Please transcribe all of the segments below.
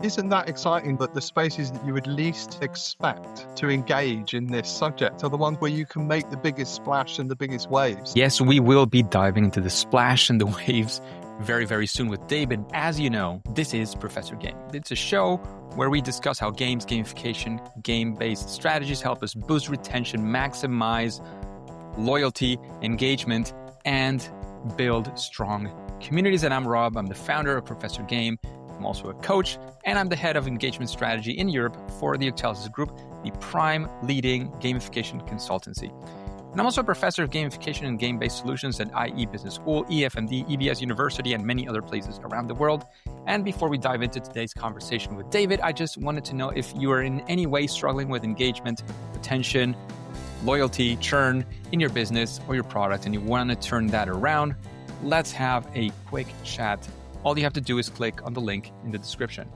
Isn't that exciting that the spaces that you would least expect to engage in this subject are the ones where you can make the biggest splash and the biggest waves? Yes, we will be diving into the splash and the waves very, very soon with David. As you know, this is Professor Game. It's a show where we discuss how games, gamification, game-based strategies help us boost retention, maximize loyalty, engagement, and build strong communities. And I'm Rob. I'm the founder of Professor Game. I'm also a coach, and I'm the head of engagement strategy in Europe for the Excelsis Group, the prime leading gamification consultancy. And I'm also a professor of gamification and game-based solutions at IE Business School, EFMD, EBS University, and many other places around the world. And before we dive into today's conversation with David, I just wanted to know if you are in any way struggling with engagement, retention, loyalty, churn in your business or your product, and you want to turn that around. Let's have a quick chat. All you have to do is click on the link in the description.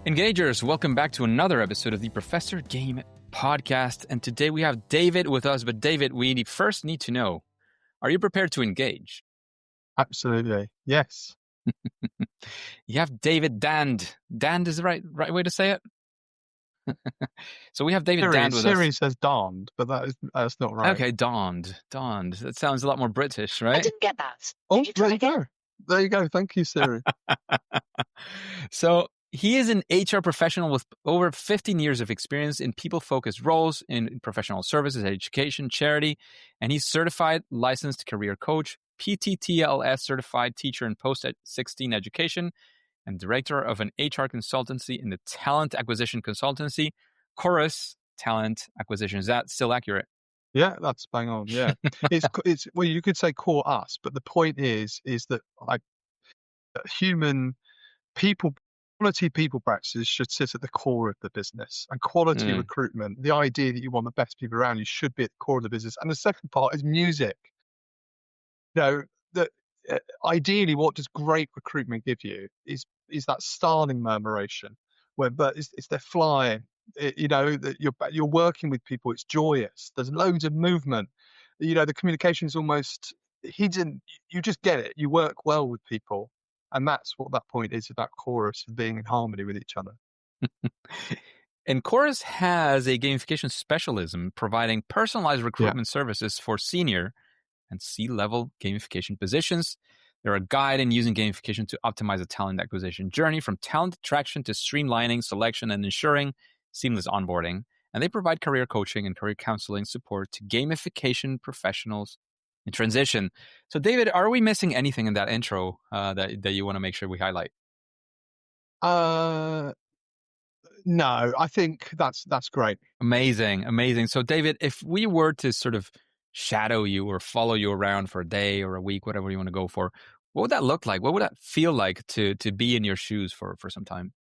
Engagers, welcome back to another episode of the Professor Game podcast. And today we have David with us. But David, we first need to know, are you prepared to engage? Absolutely. Yes. You have David Dand. Dand is the right way to say it? So we have David Dand with Siri us. says darned, but that's not right. Okay, donned. That sounds a lot more British, right? I didn't get that. Oh, there you go. There you go. Thank you, Siri. So he is an HR professional with over 15 years of experience in people-focused roles in professional services, education, charity, and he's certified licensed career coach, PTTLS certified teacher in post-16 education, and director of an HR consultancy in the talent acquisition consultancy, Coreus Talent Acquisition. Is that still accurate? Yeah, that's bang on. Yeah, it's well, you could say core us, but the point is that like human people, quality people practices should sit at the core of the business, and quality recruitment. The idea that you want the best people around you should be at the core of the business. And the second part is music. You know, that ideally, what does great recruitment give you is that starling murmuration, but it's they're flying. You know that you're working with people. It's joyous. There's loads of movement. You know, the communication is almost hidden. You just get it. You work well with people, and that's what that point is about chorus of being in harmony with each other. And Coreus has a gamification specialism providing personalized recruitment services for senior and C-level gamification positions. They're a guide in using gamification to optimize a talent acquisition journey from talent attraction to streamlining selection and ensuring seamless onboarding. And they provide career coaching and career counseling support to gamification professionals in transition. So, David, are we missing anything in that intro that you want to make sure we highlight? No, I think that's great. Amazing. So, David, if we were to sort of shadow you or follow you around for a day or a week, whatever you want to go for, what would that look like? What would that feel like to be in your shoes for some time?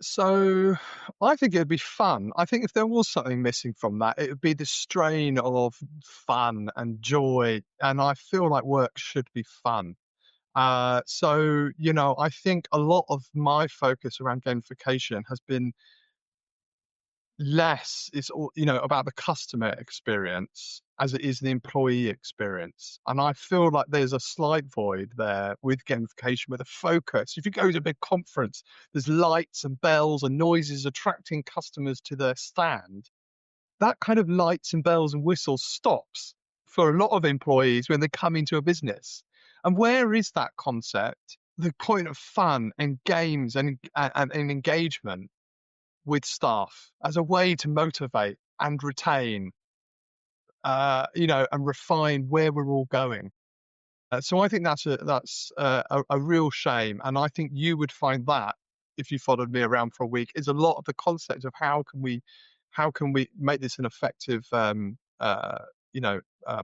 So I think it'd be fun. I think if there was something missing from that, it would be the strain of fun and joy. And I feel like work should be fun. So, you know, I think a lot of my focus around gamification has been less it's all about the customer experience as it is the employee experience, and I feel like there's a slight void there with gamification with a focus. If you go to a big conference, there's lights and bells and noises attracting customers to their stand. That kind of lights and bells and whistles stops for a lot of employees when they come into a business. And where is that concept, the point of fun and games and engagement with staff as a way to motivate and retain, and refine where we're all going. So I think that's a real shame, and I think you would find that if you followed me around for a week is a lot of the concept of how can we make this an effective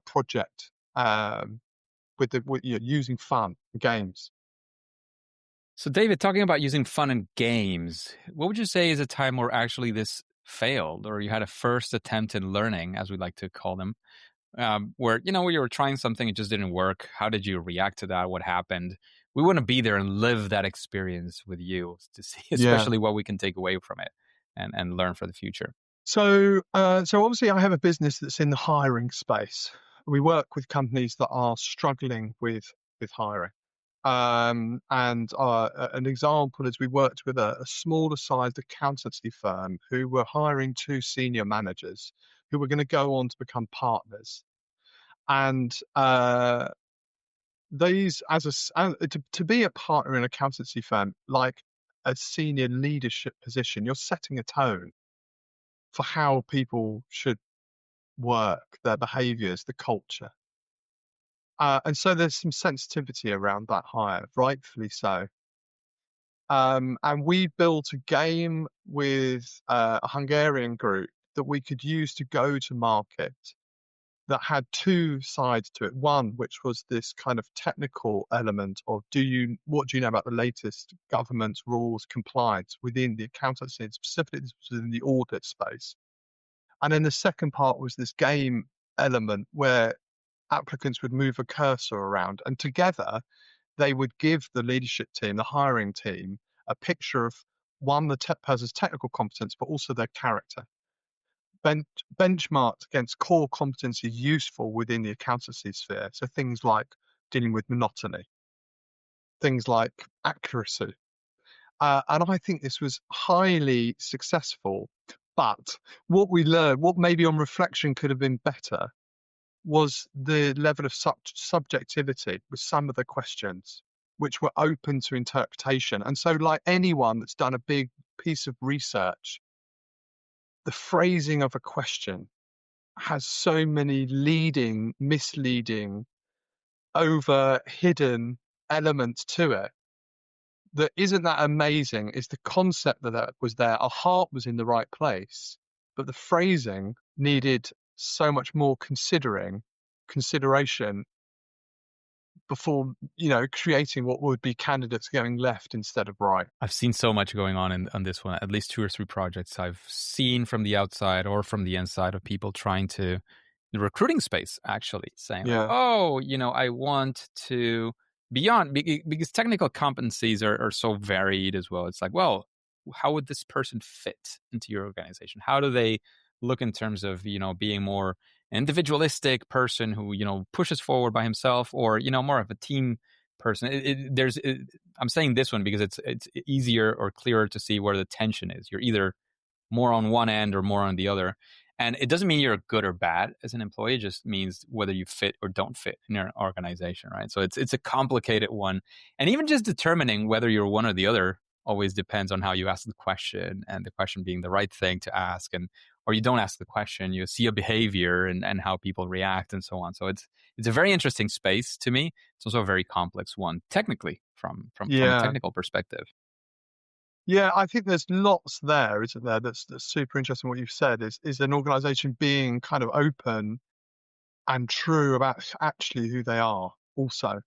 project with using fun games. So, David, talking about using fun and games, what would you say is a time where actually this failed, or you had a first attempt in learning, as we like to call them, where you were trying something, it just didn't work? How did you react to that? What happened? We want to be there and live that experience with you to see, especially what we can take away from it and learn for the future. So obviously, I have a business that's in the hiring space. We work with companies that are struggling with hiring. And an example is we worked with a smaller sized accountancy firm who were hiring 2 senior managers who were going to go on to become partners. And these, to be a partner in an accountancy firm, like a senior leadership position, you're setting a tone for how people should work, their behaviors, the culture. And so there's some sensitivity around that hire, rightfully so. And we built a game with a Hungarian group that we could use to go to market that had 2 sides to it. One, which was this kind of technical element of what do you know about the latest government rules compliance within the accountancy, and specifically this was within the audit space. And then the second part was this game element where applicants would move a cursor around, and together they would give the leadership team, the hiring team, a picture of one, the person's technical competence, but also their character, benchmarked against core competencies useful within the accountancy sphere. So things like dealing with monotony, things like accuracy. And I think this was highly successful. But what we learned, what maybe on reflection could have been better, was the level of subjectivity with some of the questions, which were open to interpretation. And so, like anyone that's done a big piece of research, the phrasing of a question has so many leading, misleading, over hidden elements to it that isn't that amazing is the concept that was there. Our heart was in the right place, but the phrasing needed so much more consideration before, creating what would be candidates going left instead of right. I've seen so much going on this one, at least 2 or 3 projects I've seen from the outside or from the inside of people trying to, the recruiting space actually saying, like, Yeah. oh, I want to beyond, because technical competencies are so varied as well. It's like, well, how would this person fit into your organization? How do they look in terms of, being more individualistic person who, pushes forward by himself, or, more of a team person? I'm saying this one because it's easier or clearer to see where the tension is. You're either more on one end or more on the other. And it doesn't mean you're good or bad as an employee. It just means whether you fit or don't fit in your organization, right? So it's a complicated one. And even just determining whether you're one or the other always depends on how you ask the question, and the question being the right thing to ask. Or you don't ask the question, you see a behavior and how people react and so on. So it's a very interesting space to me. It's also a very complex one, technically, from a technical perspective. Yeah, I think there's lots there, isn't there? That's super interesting. What you've said is an organization being kind of open and true about actually who they are also.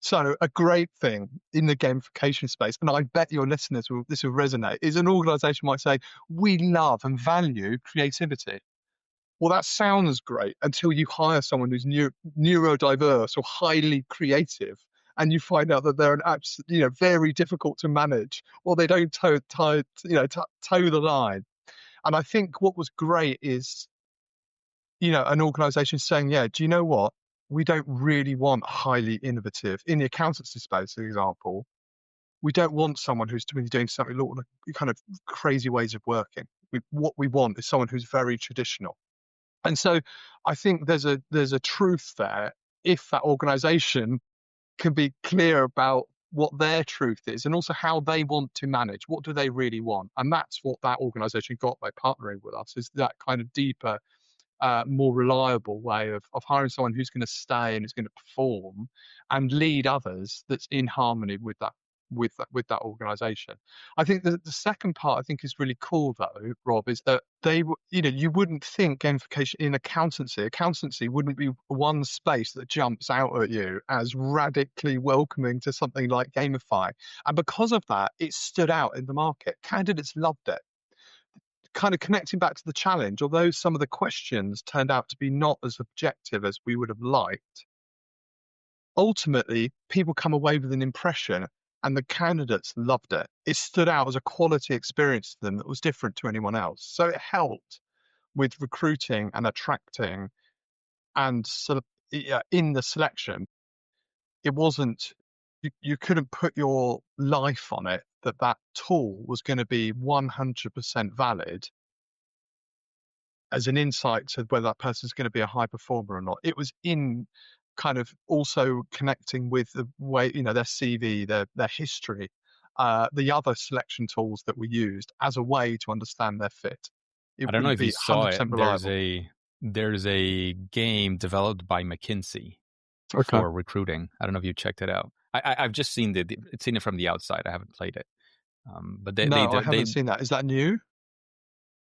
So a great thing in the gamification space, and I bet your listeners this will resonate, is an organization might say, we love and value creativity. Well, that sounds great until you hire someone who's neurodiverse or highly creative, and you find out that they're very difficult to manage, or they don't toe the line. And I think what was great is, an organization saying, yeah, do you know what? We don't really want highly innovative in the accountancy space, for example. We don't want someone who's doing something like kind of crazy ways of working. What we want is someone who's very traditional. And so I think there's a truth there if that organization can be clear about what their truth is and also how they want to manage. What do they really want? And that's what that organization got by partnering with us, is that kind of deeper, more reliable way of hiring someone who's going to stay and who's going to perform and lead others, that's in harmony with that organization. I think that the second part I think is really cool though, Rob, is that you wouldn't think gamification in accountancy wouldn't be one space that jumps out at you as radically welcoming to something like Gamify. And because of that, it stood out in the market. Candidates loved it. Kind of connecting back to the challenge, although some of the questions turned out to be not as objective as we would have liked, ultimately people come away with an impression, and the candidates loved it. It stood out as a quality experience to them that was different to anyone else. So it helped with recruiting and attracting, and sort of in the selection. It wasn't you couldn't put your life on it that that tool was going to be 100% valid as an insight to whether that person's going to be a high performer or not. It was in kind of also connecting with the way, their CV, their history, the other selection tools that were used as a way to understand their fit. It I don't know wouldn't if you be saw it. 100% reliable. There's a game developed by McKinsey Okay. for recruiting. I don't know if you checked it out. I've just seen seen it from the outside. I haven't played it. But No, I haven't seen that. Is that new?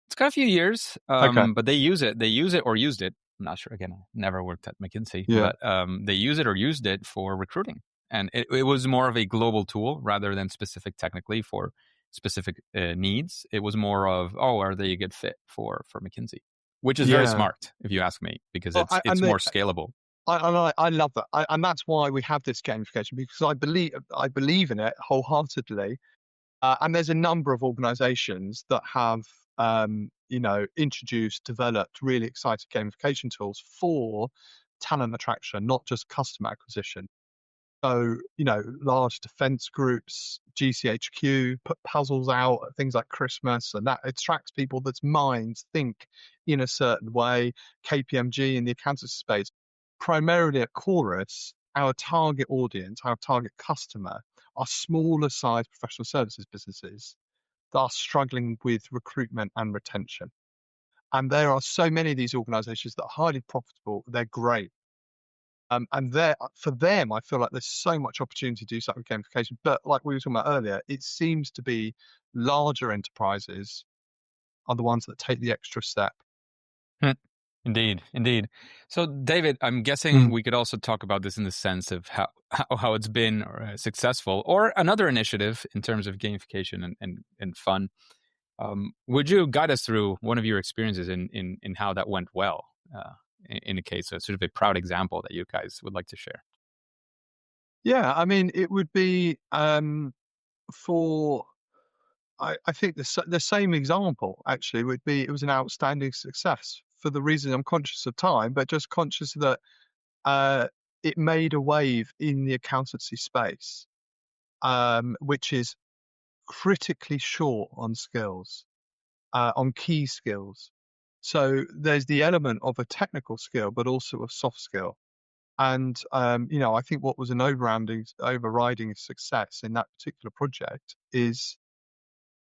it's got a few years. Okay. But they use it. They use it or used it. I'm not sure. Again, I never worked at McKinsey, Yeah. but they use it or used it for recruiting, and it was more of a global tool rather than specific technically for specific needs. It was more of, are they a good fit for McKinsey, which is very Yeah. smart if you ask me, because Well, it's more scalable. I love that, and that's why we have this gamification, because I believe in it wholeheartedly. And there's a number of organisations that have introduced, developed really exciting gamification tools for talent attraction, not just customer acquisition. So, large defence groups, GCHQ, put puzzles out at things like Christmas, and that attracts people that's minds think in a certain way. KPMG in the accountancy space, primarily at Chorus, our target audience, our target customer, are smaller size professional services businesses that are struggling with recruitment and retention. And there are so many of these organizations that are highly profitable. They're great. And for them, I feel like there's so much opportunity to do something with gamification. But like we were talking about earlier, it seems to be larger enterprises are the ones that take the extra step. Indeed. So, David, I'm guessing Mm. we could also talk about this in the sense of how it's been successful, or another initiative in terms of gamification and fun. Would you guide us through one of your experiences in how that went well, in a case of sort of a proud example that you guys would like to share? Yeah, I mean, it would be for I think the same example actually would be, it was an outstanding success for the reason I'm conscious of time, but just conscious that it made a wave in the accountancy space, which is critically short on skills, on key skills. So there's the element of a technical skill, but also a soft skill. And I think what was an overriding success in that particular project is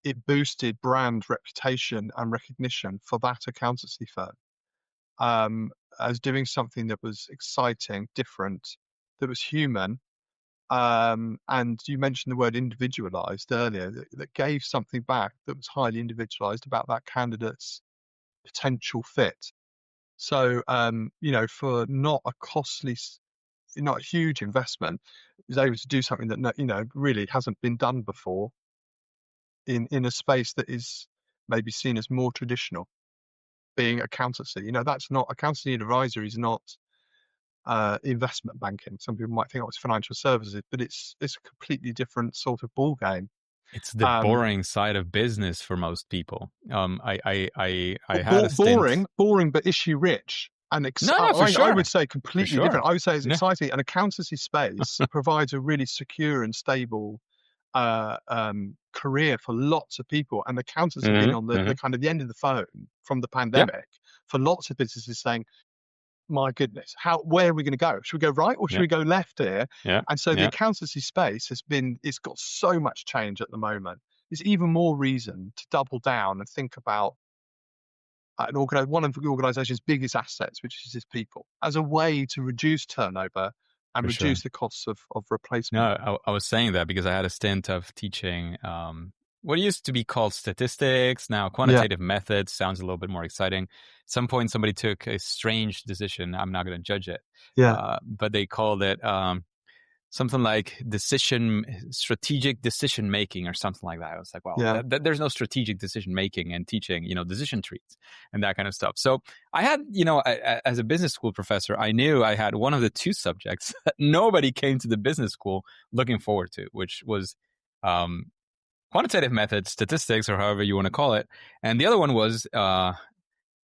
it boosted brand reputation and recognition for that accountancy firm, as doing something that was exciting, different, that was human. And you mentioned the word individualized earlier, that gave something back that was highly individualized about that candidate's potential fit. So, for not a costly, not a huge investment, was able to do something that, really hasn't been done before in a space that is maybe seen as more traditional, being accountancy. That's not accountancy advisory is not investment banking. Some people might think it's financial services, but it's a completely different sort of ball game. It's the Um, boring side of business for most people. I had a stint. boring, but issue rich. And No, for I would sure, say for completely sure. different. I would say it's No. exciting. An accountancy space provides a really secure and stable career for lots of people. And accountants have been on the kind of the end of the phone from the Yep. pandemic for lots of businesses saying, my goodness, where are we going to go? Should we go right or should Yeah. we go left here? Yeah. And so the Yeah. accountancy space it's got so much change at the moment. There's even more reason to double down and think about one of the organization's biggest assets, which is its people, as a way to reduce turnover and For sure. reduce the costs of replacement. No, I was saying that because I had a stint of teaching what used to be called statistics. Now, Yeah, quantitative methods sounds a little bit more exciting. At some point, somebody took a strange decision. I'm not going to judge it, yeah, but they called it something like strategic decision making or something like that. I was like, well, yeah. there's no strategic decision making and teaching, decision trees and that kind of stuff. So I had, as a business school professor, I knew I had one of the two subjects that nobody came to the business school looking forward to, which was quantitative methods, statistics, or however you want to call it. And the other one was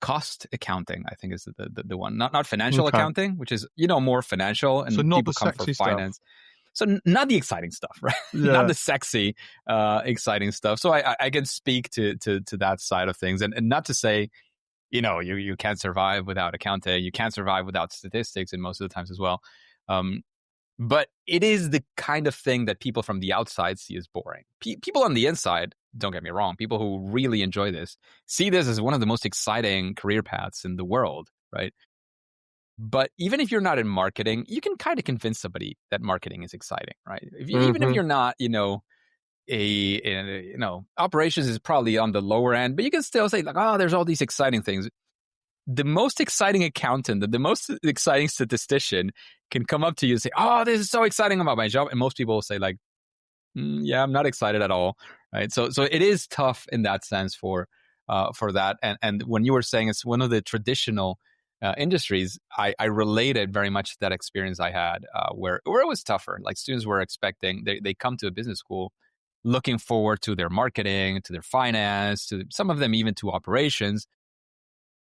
cost accounting, I think is the one, not financial Okay. accounting, which is, more financial and So not people the come for sexy stuff. finance. So not the exciting stuff, right? Not Yeah. the sexy, exciting stuff. So I can speak to that side of things, and not to say, you can't survive without accounting, you can't survive without statistics, and most of the times as well. But it is the kind of thing that people from the outside see as boring. People on the inside, don't get me wrong, people who really enjoy this see this as one of the most exciting career paths in the world, right? But even if you're not in marketing, you can kind of convince somebody that marketing is exciting, right? Even if you're not, operations is probably on the lower end, but you can still say like, oh, there's all these exciting things. The most exciting accountant, the most exciting statistician can come up to you and say, oh, this is so exciting about my job. And most people will say like, yeah, I'm not excited at all. Right. So it is tough in that sense for that. And when you were saying it's one of the traditional industries, I related very much to that experience I had where it was tougher. Like students were expecting, they come to a business school looking forward to their marketing, to their finance, to some of them even to operations,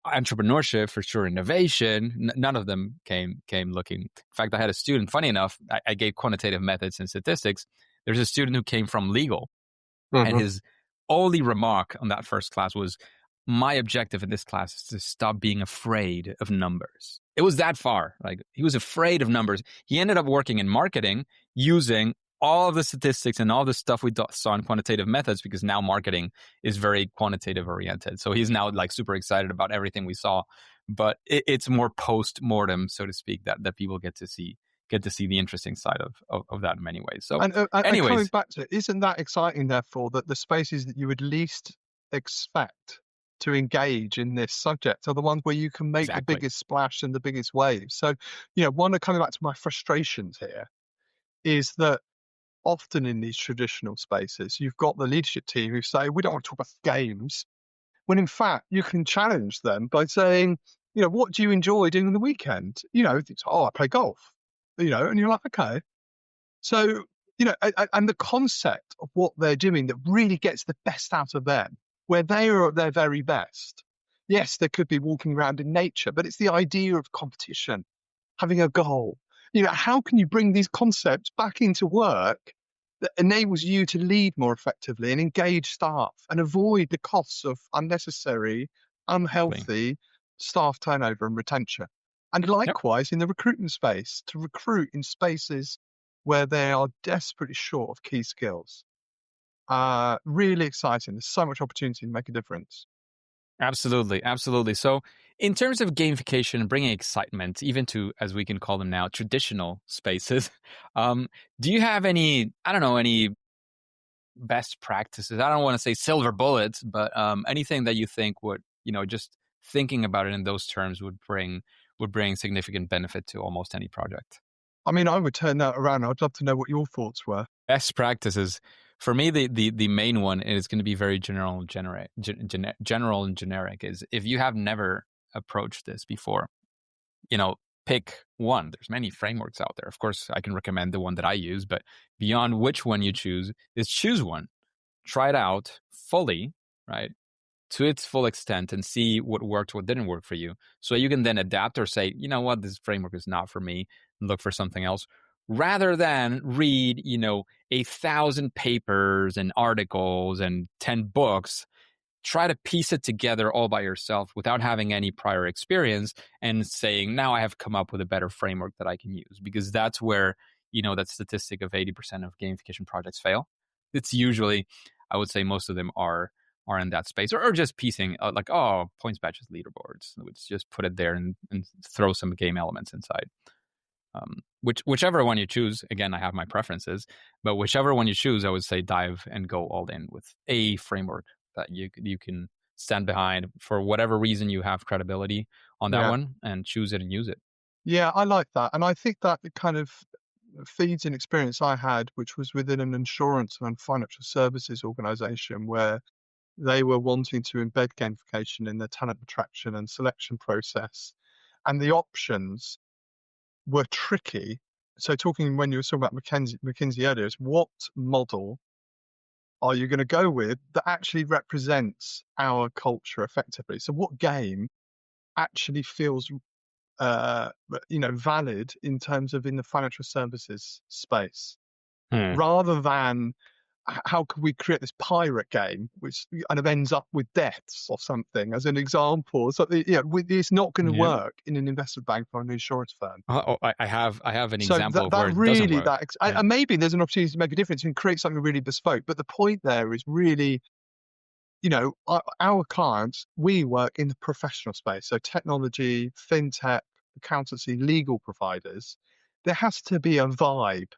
entrepreneurship, for sure, innovation. None of them came looking. In fact, I had a student, funny enough, I gave quantitative methods and statistics. There's a student who came from legal, and his only remark on that first class was, my objective in this class is to stop being afraid of numbers. It was that far. Like, he was afraid of numbers. He ended up working in marketing using all of the statistics and all the stuff we saw in quantitative methods, because now marketing is very quantitative oriented. So he's now like super excited about everything we saw, but it's more post-mortem, so to speak, that people get to see the interesting side of that in many ways. So And anyways, coming back to it, isn't that exciting, therefore, that the spaces that you would least expect to engage in this subject are the ones where you can make the exactly. biggest splash and the biggest waves? So, coming back to my frustrations here is that often in these traditional spaces, you've got the leadership team who say, we don't want to talk about games, when in fact you can challenge them by saying, what do you enjoy doing on the weekend? It's, I play golf, and you're like, okay. So, and the concept of what they're doing that really gets the best out of them, where they are at their very best. Yes, there could be walking around in nature, but it's the idea of competition, having a goal. How can you bring these concepts back into work that enables you to lead more effectively and engage staff and avoid the costs of unnecessary, unhealthy staff turnover and retention? And likewise, in the recruitment space, to recruit in spaces where they are desperately short of key skills. Really exciting. There's so much opportunity to make a difference. Absolutely, absolutely. So in terms of gamification and bringing excitement, even to, as we can call them now, traditional spaces, do you have any best practices? I don't want to say silver bullets, but anything that you think would, just thinking about it in those terms would bring significant benefit to almost any project? I mean, I would turn that around. I'd love to know what your thoughts were. Best practices. For me, the main one is going to be very general and generic. Is if you have never approached this before, pick one. There's many frameworks out there. Of course, I can recommend the one that I use, but beyond which one you choose, is choose one, try it out fully, right, to its full extent, and see what worked, what didn't work for you. So you can then adapt or say, you know what, this framework is not for me, and look for something else. Rather than read, 1,000 papers and articles and 10 books, try to piece it together all by yourself without having any prior experience and saying, now I have come up with a better framework that I can use. Because that's where, that statistic of 80% of gamification projects fail. It's usually, I would say most of them are in that space, or just piecing like, points, badges, leaderboards. Let's just put it there and throw some game elements inside. Whichever one you choose, again, I have my preferences, but whichever one you choose, I would say dive and go all in with a framework that you can stand behind for whatever reason you have credibility on that one, and choose it and use it. Yeah, I like that. And I think that it kind of feeds an experience I had, which was within an insurance and financial services organization where they were wanting to embed gamification in their talent attraction and selection process. And the options were tricky. So when you were talking about McKinsey earlier, is what model are you going to go with that actually represents our culture effectively? So what game actually feels valid in terms of in the financial services space, Hmm. rather than how could we create this pirate game which kind of ends up with deaths or something as an example. So it's not going to Yeah. work in an investment bank or an insurance firm. I have an So example of where that it doesn't really work. Right. and maybe there's an opportunity to make a difference and create something really bespoke. But the point there is really, our clients, we work in the professional space, so technology, fintech, accountancy, legal providers. There has to be a vibe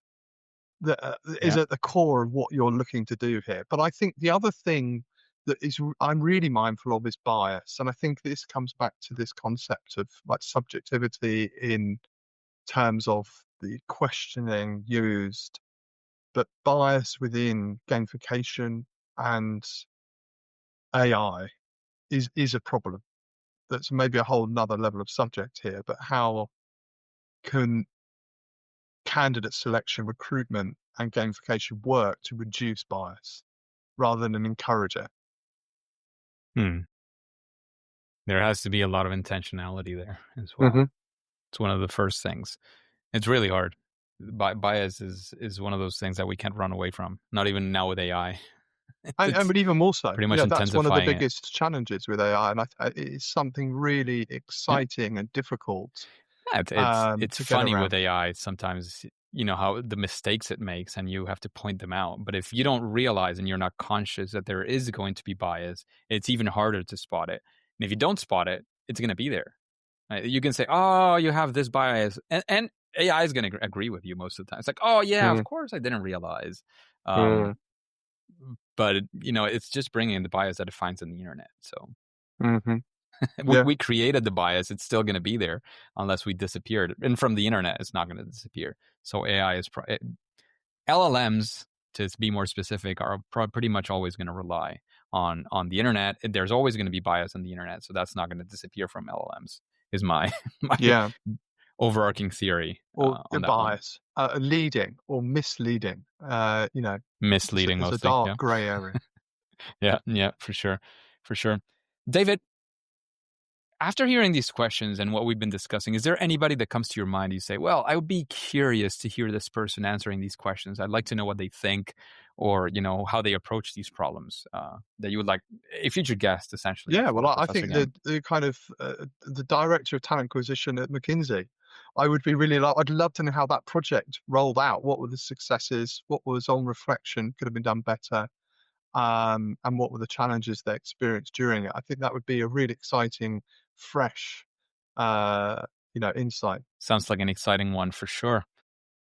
that is Yeah. at the core of what you're looking to do here. But I think the other thing that I'm really mindful of is bias, and I think this comes back to this concept of like subjectivity in terms of the questioning used, but bias within gamification and AI is a problem. That's maybe a whole nother level of subject here, but how can candidate selection, recruitment, and gamification work to reduce bias rather than encourage it? Hmm. There has to be a lot of intentionality there as well. Hmm. It's one of the first things. It's really hard. Bias is one of those things that we can't run away from. Not even now with AI. And It's but even more so, pretty much that's one of the intensifying it. biggest challenges with AI, and it's something really Yeah. exciting and difficult Yeah, it's to get funny with around. AI sometimes, how the mistakes it makes and you have to point them out. But if you don't realize and you're not conscious that there is going to be bias, it's even harder to spot it. And if you don't spot it, it's going to be there. Right? You can say, "Oh, you have this bias," and AI is going to agree with you most of the time. It's like, "Oh yeah, of Mm, course I didn't realize." Um, mm, but it's just bringing the bias that it finds on the internet. So hmm. we, Yeah, we created the bias. It's still going to be there unless we disappear it. And from the internet, it's not going to disappear. So AI is LLMs, to be more specific, are pretty much always going to rely on the internet. There's always going to be bias on the internet, so that's not going to disappear from LLMs. Is my my yeah. overarching theory Or on that one. bias, leading or misleading. Misleading It's a mostly. dark Yeah, grey area. yeah, for sure, for sure. David, after hearing these questions and what we've been discussing, is there anybody that comes to your mind you say, well, I would be curious to hear this person answering these questions. I'd like to know what they think or, how they approach these problems that you would like a future guest, essentially, Yeah, well, for I Professor think Game. the kind of the director of talent acquisition at McKinsey, I would be really I'd love to know how that project rolled out. What were the successes? What was on reflection could have been done better? And what were the challenges they experienced during it? I think that would be a really exciting, fresh, uh, insight. Sounds like an exciting one for sure.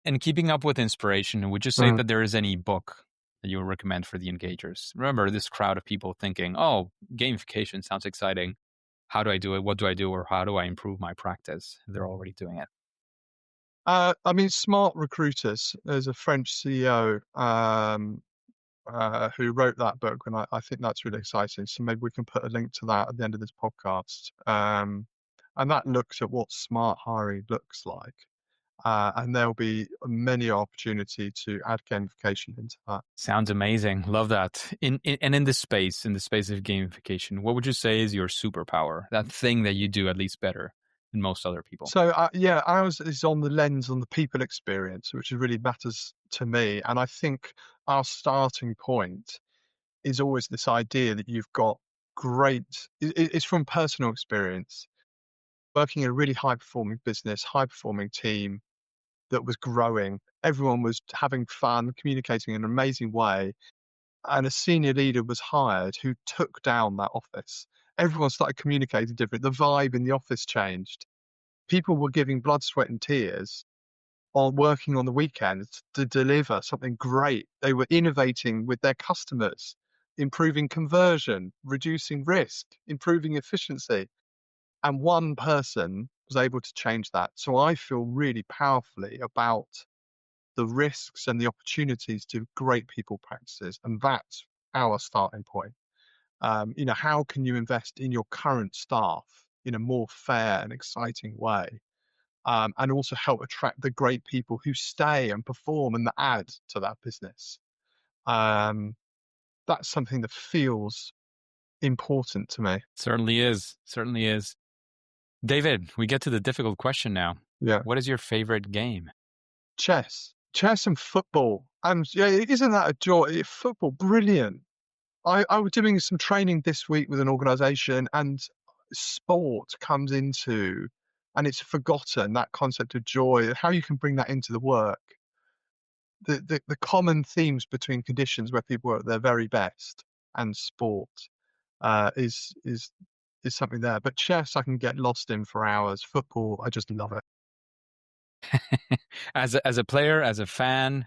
And keeping up with inspiration, would you say Mm. that there is any book that you would recommend for the engagers? Remember this crowd of people thinking, oh, gamification sounds exciting. How do I do it? What do I do? Or how do I improve my practice? They're already doing it. I mean, Smart Recruiters. There's a French CEO who wrote that book, and I think that's really exciting. So maybe we can put a link to that at the end of this podcast. And that looks at what smart hiring looks like. And there'll be many opportunity to add gamification into that. Sounds amazing. Love that. In this space, of gamification, what would you say is your superpower? That thing that you do at least better than most other people. So yeah, ours is on the lens on the people experience, which really matters to me. And I think our starting point is always this idea that you've got it's from personal experience, working in a really high performing business, high performing team that was growing. Everyone was having fun, communicating in an amazing way. And a senior leader was hired who took down that office. Everyone started communicating different. The vibe in the office changed. People were giving blood, sweat, and tears on working on the weekends to deliver something great. They were innovating with their customers, improving conversion, reducing risk, improving efficiency. And one person was able to change that. So I feel really powerfully about the risks and the opportunities to great people practices. And that's our starting point. How can you invest in your current staff in a more fair and exciting way? And also help attract the great people who stay and perform and that add to that business. Um, that's something that feels important to me. Certainly is. Certainly is. David, we get to the difficult question now. Yeah. What is your favorite game? Chess and football. And yeah, isn't that a joy? Football, brilliant. I was doing some training this week with an organization, and sport comes into, and it's forgotten, that concept of joy, how you can bring that into the work. The common themes between conditions where people are at their very best and sport is something there. But chess, I can get lost in for hours. Football, I just love it. As a player, as a fan,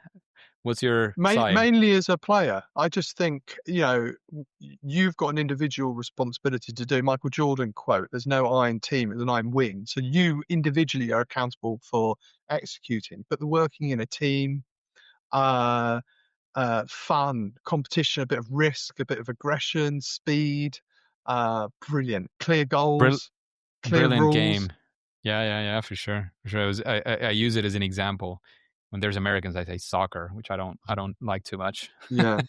what's your side? Mainly as a player. I just think, you've got an individual responsibility to do. Michael Jordan quote, there's no I in team, there's an I in win. So you individually are accountable for executing, but the working in a team, fun, competition, a bit of risk, a bit of aggression, speed, brilliant. Clear goals, clear Brilliant rules. game. Yeah, for sure. I use it as an example. When there's Americans, I say soccer, which I don't like too much. Yeah.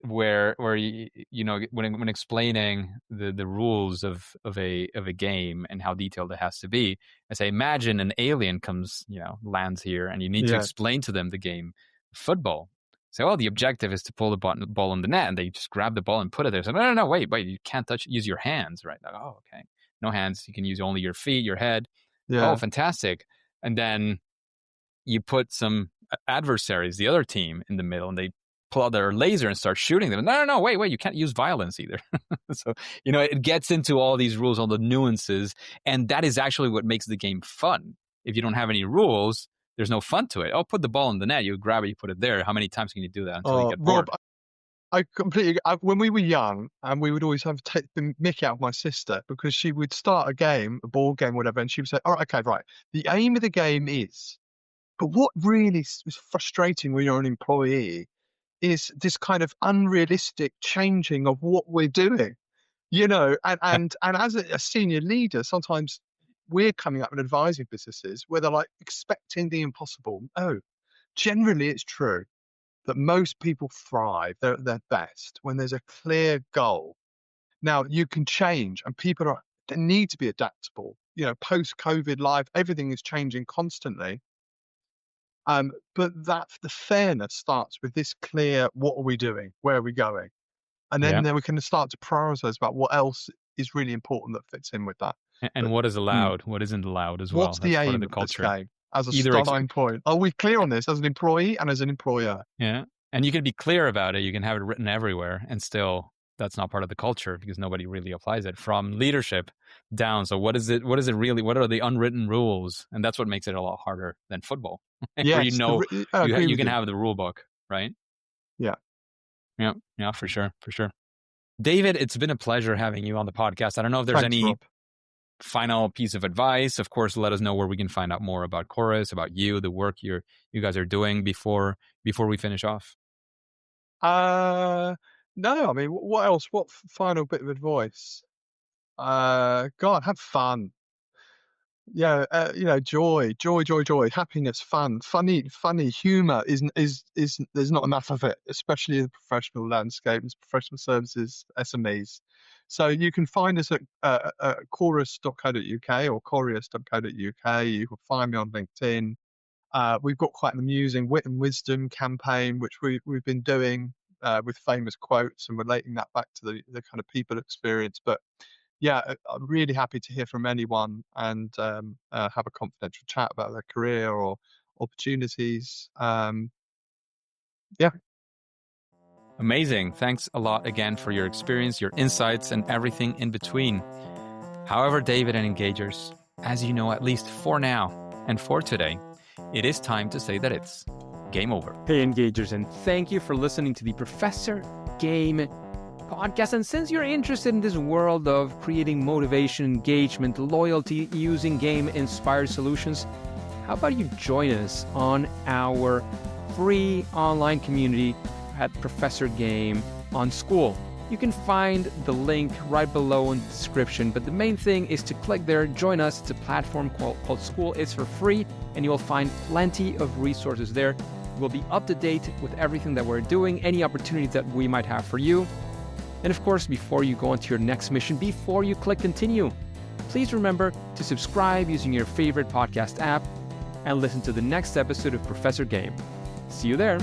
Where when explaining the rules of a game and how detailed it has to be, I say, imagine an alien comes, lands here, and you need to explain to them the game. Football. So, the objective is to pull the ball in the net, and they just grab the ball and put it there. So, no, wait, you can't use your hands, right? Like, oh, okay, no hands. You can use only your feet, your head. Yeah. Oh, fantastic. And then you put some adversaries, the other team, in the middle, and they pull out their laser and start shooting them. No, wait, you can't use violence either. So, it gets into all these rules, all the nuances, and that is actually what makes the game fun. If you don't have any rules, there's no fun to it. Oh, put the ball in the net, you grab it, you put it there. How many times can you do that until you get bored? Rob, I completely. When we were young, and we would always have to take the mickey out of my sister, because she would start a game, a ball game, whatever, and she would say, "All right, okay, right. The aim of the game is," but what really is frustrating when you're an employee is this kind of unrealistic changing of what we're doing, and as a senior leader, sometimes we're coming up and advising businesses where they're like expecting the impossible. Oh, generally it's true that most people thrive, they're at their best when there's a clear goal. Now you can change, and they need to be adaptable. Post-COVID life, everything is changing constantly. But the fairness starts with this clear: what are we doing? Where are we going? And then we can start to prioritize about what else is really important that fits in with that. And what is allowed, what isn't allowed as well. What's the aim of this game as a starting point? Are we clear on this as an employee and as an employer? Yeah. And you can be clear about it. You can have it written everywhere, and still that's not part of the culture because nobody really applies it from leadership down. So what is it really? What are the unwritten rules? And that's what makes it a lot harder than football. Where you can have the rule book, right? Yeah. Yeah, for sure. David, it's been a pleasure having you on the podcast. I don't know if there's any Rob. Final piece of advice. Of course, let us know where we can find out more about Coreus, about you, the work you guys are doing before we finish off. No, I mean, what else? What final bit of advice? God, have fun. Yeah, joy, happiness, fun, funny. Humor is there's not enough of it, especially in the professional landscape, professional services, SMEs. So you can find us at chorus.co.uk or coreus.co.uk. You can find me on LinkedIn. We've got quite an amusing wit and wisdom campaign, which we've been doing with famous quotes and relating that back to the kind of people experience. But yeah, I'm really happy to hear from anyone and have a confidential chat about their career or opportunities. Yeah. Amazing. Thanks a lot again for your experience, your insights, and everything in between. However, David and Engagers, as you know, at least for now and for today, it is time to say that it's game over. Hey, Engagers, and thank you for listening to the Professor Game podcast. And since you're interested in this world of creating motivation, engagement, loyalty using game-inspired solutions, how about you join us on our free online community at Professor Game on School. You can find the link right below in the description, but the main thing is to click there, join us. It's a platform called School. It's for free, and you will find plenty of resources there. We'll be up to date with everything that we're doing, any opportunities that we might have for you. And of course, before you go on to your next mission, before you click continue, please remember to subscribe using your favorite podcast app and listen to the next episode of Professor Game. See you there.